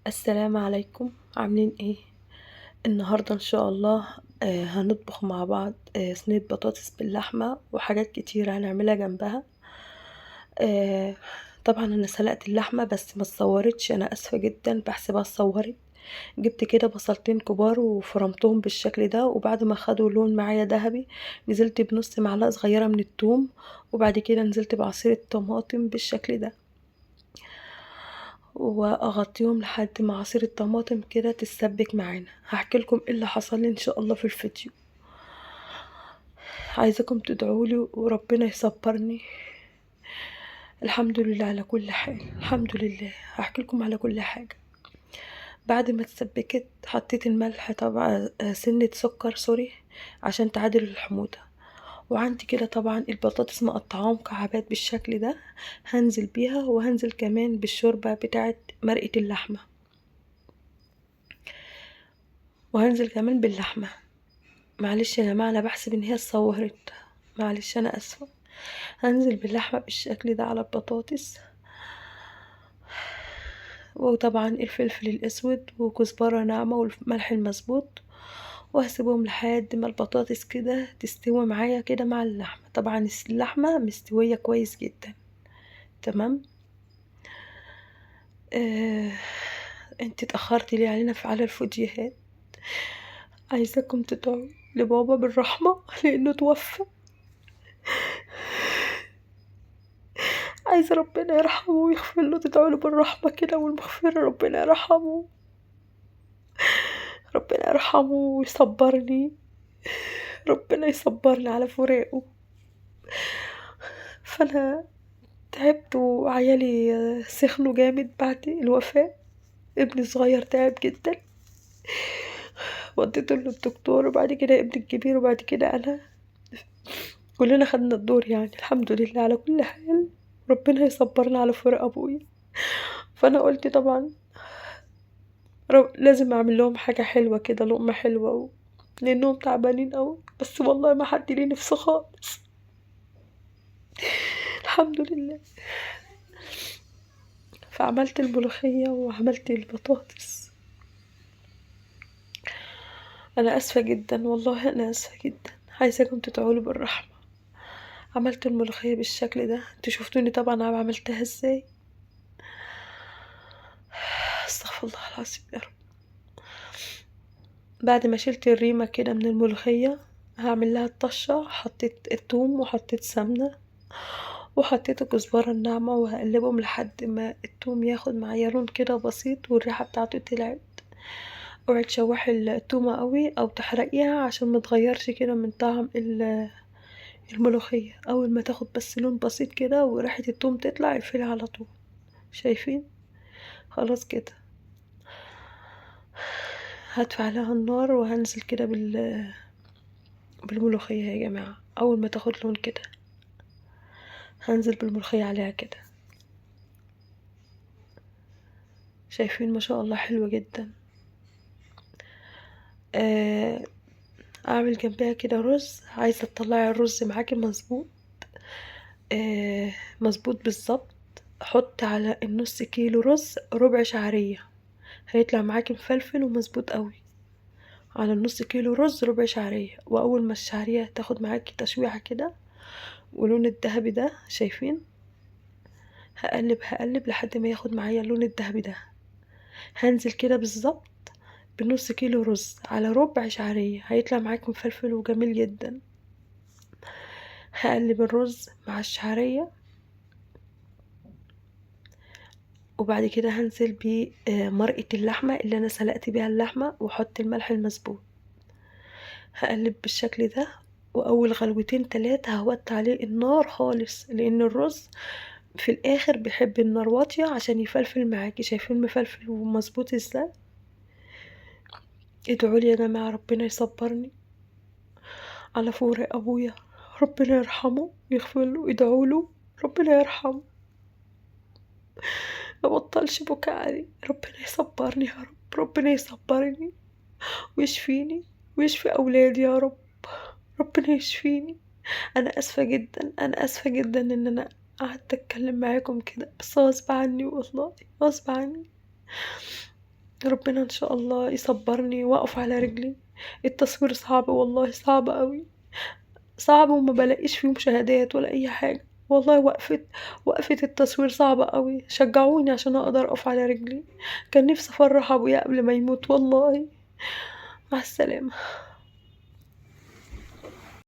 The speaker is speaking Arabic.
السلام عليكم، عاملين ايه؟ النهاردة ان شاء الله هنطبخ مع بعض صينية بطاطس باللحمة وحاجات كتيرة هنعملها جنبها. آه، طبعا انا سلقت اللحمة بس ما اتصورتش، انا اسفة جدا، بحسبها اتصورت. جبت كده بصلتين كبار وفرمتهم بالشكل ده، وبعد ما خدوا لون معايا ذهبي نزلت بنص معلقة صغيرة من الثوم، وبعد كده نزلت بعصير الطماطم بالشكل ده، واغطيهم لحد ما عصير الطماطم كده تتسبك معانا. هحكي لكم ايه اللي حصل لي ان شاء الله في الفيديو. عايزاكم تدعولي وربنا يصبرني. الحمد لله على كل حال، الحمد لله. هحكي لكم على كل حاجه. بعد ما اتسبكت حطيت الملح طبعا، سنه سكر سوري، عشان تعادل الحموضه. وعندي كده طبعا البطاطس مقطعاها مكعبات بالشكل ده، هنزل بيها وهنزل كمان بالشوربه بتاعه مرقه اللحمه، وهنزل كمان باللحمه. معلش يا جماعة، انا بحسب ان هي اتصورت، معلش انا اسفة. هنزل باللحمة بالشكل ده على البطاطس، وطبعا الفلفل الاسود وكزبرة ناعمة والملح المظبوط، وهسيبهم لحد ما البطاطس كده تستوي معايا كده مع اللحمة. طبعا اللحمة مستوية كويس جدا، تمام. آه... انت اتأخرتي ليه علينا على الفيديوهات؟ عايزاكم تدعوا لبابا بالرحمة لانه توفى. عايزة ربنا يرحمه ويغفر له، تدعوا له بالرحمة كده والمغفرة، ربنا يرحمه، ربنا يرحمه ويصبرني، ربنا يصبرني على فراقه. فانا تعبت وعيالي سخنوا جامد بعد الوفاة. ابني صغير تعب جدا، وديته للدكتور، وبعد كده ابني الكبير، وبعد كده انا. كلنا خدنا الدور يعني، الحمد لله على كل حال. ربنا يصبرنا على فراق ابويا. فانا قلت طبعا لازم اعمل لهم حاجة حلوة كده، لقمة حلوة لانهم تعبانين اوي، بس والله ما حد ليه نفس خالص. الحمد لله. فعملت الملوخية وعملت البطاطس. انا اسفة جدا، والله انا اسفة جدا، عايزاكم تدعولي بالرحمة. عملت الملوخية بالشكل ده، انتوا شفتوني طبعا انا عملتها ازاي. استغفر الله العظيم يا رب. بعد ما شلت الريمة كده من الملوخية، هعمل لها الطشة. حطيت الثوم وحطيت سمنة وحطيت الكزبرة الناعمة، وهقلبهم لحد ما الثوم ياخد معايا لون كده بسيط والريحة بتاعته طلعت. اوعي تشوحي التومة قوي او تحرقيها عشان ما تغيرش كده من طعم الملوخية. اول ما تاخد بس لون بسيط كده وريحة التوم تطلع اقفلي على طول. شايفين؟ خلاص كده. هدفع عليها النار وهنزل كده بالملوخية يا جماعة. اول ما تاخد لون كده هنزل بالملوخية عليها كده. شايفين؟ ما شاء الله حلوة جدا. آه، اعمل جنبها كده رز. عايزة تطلعي الرز معاكي مظبوط، مظبوط بالظبط. حط على النص كيلو رز ربع شعرية، هيطلع معاكي مفلفل ومظبوط قوي. على النص كيلو رز ربع شعرية. واول ما الشعرية تاخد معاكي تشويحة كده ولون الذهبي ده، شايفين؟ هقلب هقلب لحد ما ياخد معايا اللون الذهبي ده. هنزل كده بالظبط بنص كيلو رز على ربع شعرية، هيطلع معاكم مفلفل وجميل جدا. هقلب الرز مع الشعرية، وبعد كده هنزل بمرقة اللحمة اللي انا سلقت بيها اللحمة، واحط الملح المظبوط. هقلب بالشكل ده، واول غلوتين 3 هوطي عليه النار خالص، لان الرز في الاخر بيحب النار واطية عشان يفلفل معاكي. شايفين مفلفل ومظبوط ازاي؟ ادعولي يا جماعة ربنا يصبرني على فورق ابويا، ربنا يرحمه ويغفر له. ادعوله ربنا يرحمه، ما بطلش بكاء عليه. ربنا يصبرني يا رب، ربنا يصبرني ويشفيني ويشفي اولادي يا رب، ربنا يشفيني. انا اسفه جدا، انا اسفه جدا ان انا قعدت اتكلم معاكم كده، بس غصب عني والله، غصب عني. ربنا إن شاء الله يصبّرني وأقف على رجلي. التصوير صعب والله، صعب أوي، صعب وما بالاقيش فيه مشاهدات ولا أي حاجة، والله وقفة التصوير صعبة أوي، شجعوني عشان أقدر أقف على رجلي. كان نفسي أفرّح أبويا قبل ما يموت والله. مع السلامة.